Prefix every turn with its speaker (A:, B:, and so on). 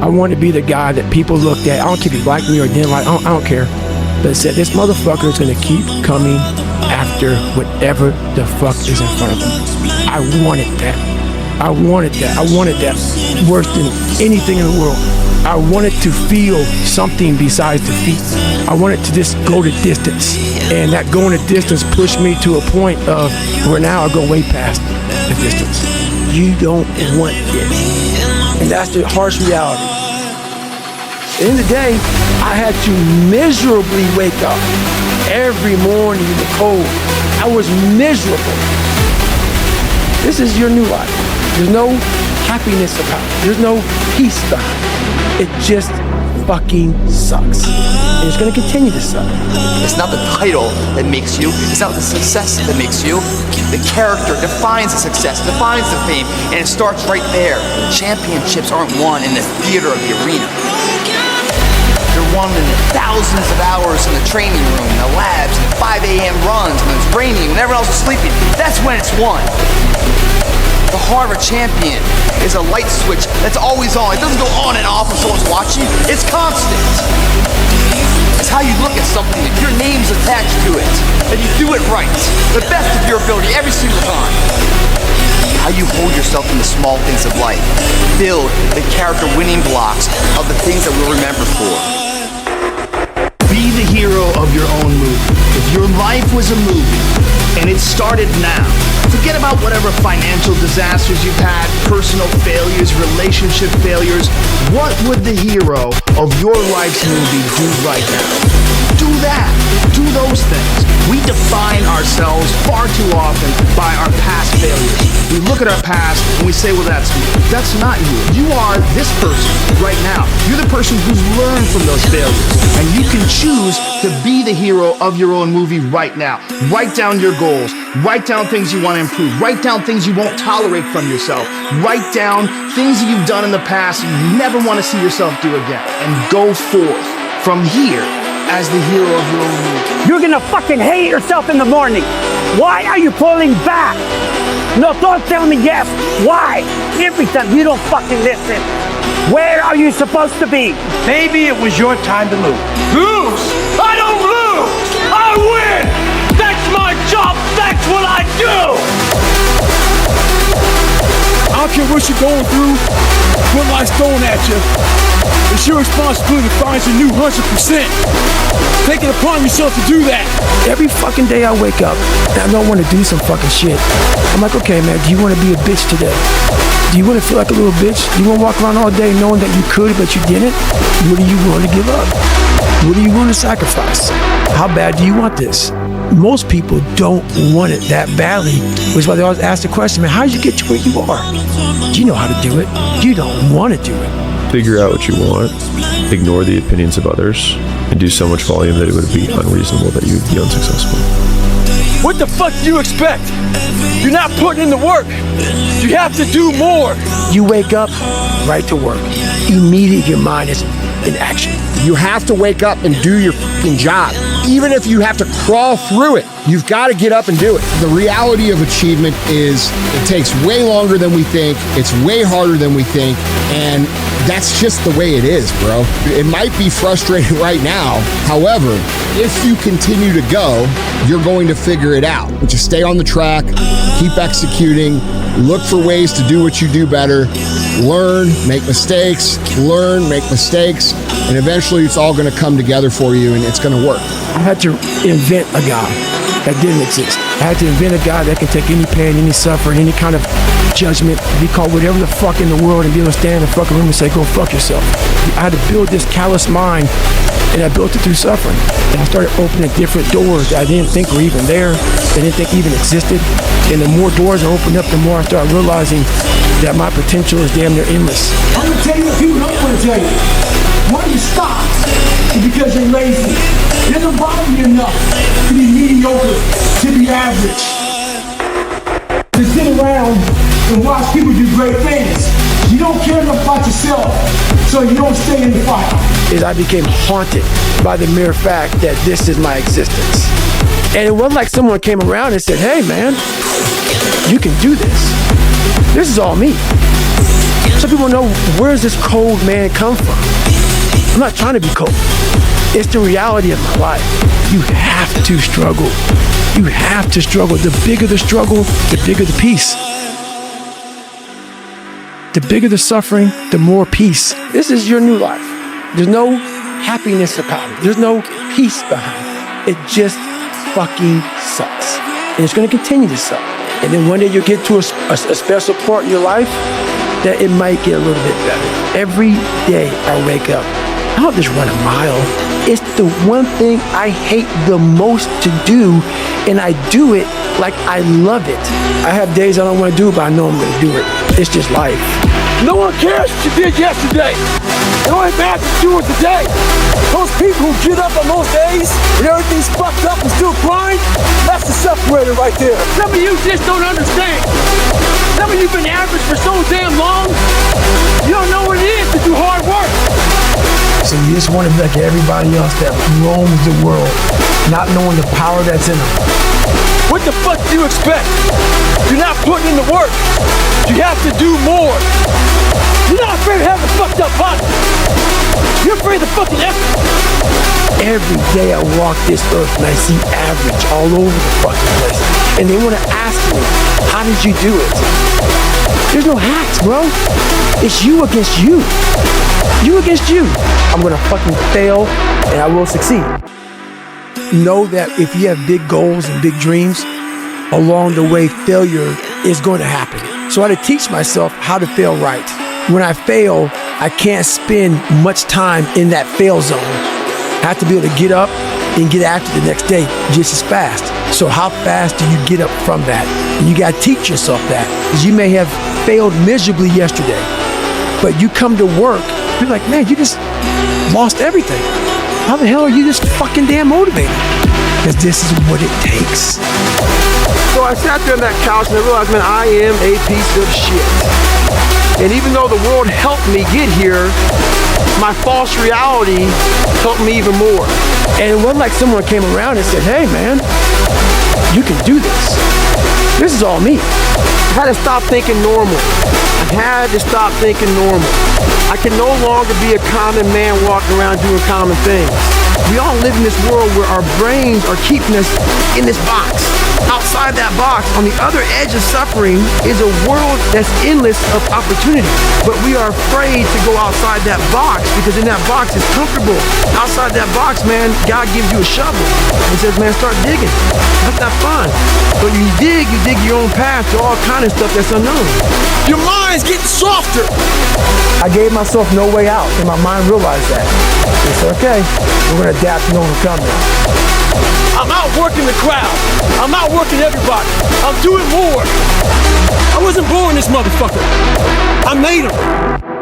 A: I wanted to be the guy that people looked at. I don't care if you like me or didn't like, I don't care. But it said, this motherfucker is gonna keep coming after whatever the fuck is in front of him. I wanted that. I wanted that. I wanted that worse than anything in the world. I wanted to feel something besides defeat. I wanted to just go the distance. And that going the distance pushed me to a point of where now I go way past the distance. You don't want this. And that's the harsh reality. At the end of the day, I had to miserably wake up every morning in the cold. I was miserable. This is your new life. There's no happiness about it. There's no peace about it. It just fucking sucks. And it's gonna continue to suck.
B: It's not the title that makes you. It's not the success that makes you. The character defines the success, defines the fame, and it starts right there. Championships aren't won in the theater of the arena. They're won in the thousands of hours in the training room, in the labs, in the 5 a.m. runs, when it's raining, when everyone else is sleeping. That's when it's won. The heart of a champion is a light switch that's always on. It doesn't go on and off when someone's watching. It's constant. It's how you look at something. If your name's attached to it, and you do it right, the best of your ability every single time. How you hold yourself in the small things of life. Build the character winning blocks of the things that we'll remember for.
C: Be the hero of your own movie. If your life was a movie, and it started now, forget about whatever financial disasters you've had, personal failures, relationship failures. What would the hero of your life's movie do right now? Do that. Do those things. We define ourselves far too often by our past failures. We look at our past and we say, well, that's me. That's not you. You are this person right now. You're the person who's learned from those failures. And you can choose to be the hero of your own movie right now. Write down your goals. Write down things you want to improve. Write down things you won't tolerate from yourself. Write down things that you've done in the past you never want to see yourself do again. And go forth from here as the hero of your own movie.
D: You're gonna fucking hate yourself in the morning. Why are you pulling back? No, don't tell me yes. Why? Every time you don't fucking listen. Where are you supposed to be?
E: Maybe it was your time to lose. Lose? I don't lose! I win! That's my job! That's what I do!
A: I don't care what you're going through, what life's throwing at you. It's your responsibility to find your new 100%. Take it upon yourself to do that. Every fucking day I wake up and I don't want to do some fucking shit. I'm like, okay, man, do you want to be a bitch today? Do you want to feel like a little bitch? Do you want to walk around all day knowing that you could, but you didn't? What are you willing to give up? What are you willing to sacrifice? How bad do you want this? Most people don't want it that badly, which is why they always ask the question, man, how did you get to where you are? Do you know how to do it? You don't want to do it.
F: Figure out what you want, ignore the opinions of others, and do so much volume that it would be unreasonable that you would be unsuccessful.
A: What the fuck do you expect? You're not putting in the work. You have to do more. You wake up, right to work. Immediately your mind is in action.
G: You have to wake up and do your fucking job. Even if you have to crawl through it, you've got to get up and do it. The reality of achievement is it takes way longer than we think. It's way harder than we think. And that's just the way it is, bro. It might be frustrating right now. However, if you continue to go, you're going to figure it out. Just stay on the track, keep executing, look for ways to do what you do better, learn, make mistakes, learn, make mistakes, and eventually it's all going to come together for you and it's going to work.
A: I had to invent a guy that didn't exist. I had to invent a guy that can take any pain, any suffering, any kind of judgment, be called whatever the fuck in the world, and be able to stand in the fucking room and say, go fuck yourself. I had to build this callous mind, and I built it through suffering. And I started opening different doors that I didn't think were even there, that I didn't think even existed. And the more doors I opened up, the more I started realizing that my potential is damn near endless.
H: I'm gonna tell you what people don't want to tell you. Why you stop is because you're lazy. It doesn't bother you enough to be mediocre, to be average. To sit around and watch people do great things. You don't care enough about yourself, so you don't stay in the fight.
A: Is I became haunted by the mere fact that this is my existence. And it wasn't like someone came around and said, hey man, you can do this. This is all me. Some people know, where's this cold man come from? I'm not trying to be cold. It's the reality of my life. You have to struggle. You have to struggle. The bigger the struggle, the bigger the peace. The bigger the suffering, the more peace. This is your new life. There's no happiness about it. There's no peace behind it. It just fucking sucks. And it's going to continue to suck. And then one day you'll get to a special part in your life that it might get a little bit better. Every day I wake up, I don't just run a mile. It's the one thing I hate the most to do, and I do it like I love it. I have days I don't want to do it, but I know I'm going to do it. It's just life.
H: No one cares what you did yesterday. It only matters what you do it today. Those people who get up on those days when everything's fucked up and still grind, that's the separator right there. Some of you just don't understand. Some of you have been average for so damn long, you don't know what it is to do hard work.
A: So you just want to be like everybody else that roams the world, not knowing the power that's in them.
H: What the fuck do you expect? You're not putting in the work. You have to do more. You're not afraid of having a fucked up body. You're afraid of fucking effort.
A: Every day I walk this earth and I see average all over the fucking place. And they want to ask me, how did you do it? There's no hacks, bro. It's you against you. You against you. I'm gonna fucking fail and I will succeed. Know that if you have big goals and big dreams, along the way failure is going to happen. So I had to teach myself how to fail right. When I fail, I can't spend much time in that fail zone. I have to be able to get up and get after the next day just as fast. So how fast do you get up from that? And you gotta teach yourself that, because you may have failed miserably yesterday, but you come to work, you're like, man, you just lost everything. How the hell are you this fucking damn motivated? Because this is what it takes.
I: So I sat there on that couch and I realized, man, I am a piece of shit. And even though the world helped me get here, my false reality helped me even more.
A: And it wasn't like someone came around and said, hey man, you can do this. This is all me.
I: I had to stop thinking normal. I had to stop thinking normal. I can no longer be a common man walking around doing common things. We all live in this world where our brains are keeping us in this box. Outside that box, on the other edge of suffering, is a world that's endless of opportunity. But we are afraid to go outside that box because in that box is comfortable. Outside that box, man, God gives you a shovel and says, man, start digging. That's not fun. But you dig your own path to all kind of stuff that's unknown.
H: Your mind's getting softer.
A: I gave myself no way out, and my mind realized that. It's okay, we're gonna adapt and overcome that.
H: I'm outworking the crowd. I'm outworking everybody. I'm doing more. I wasn't born this motherfucker. I made him.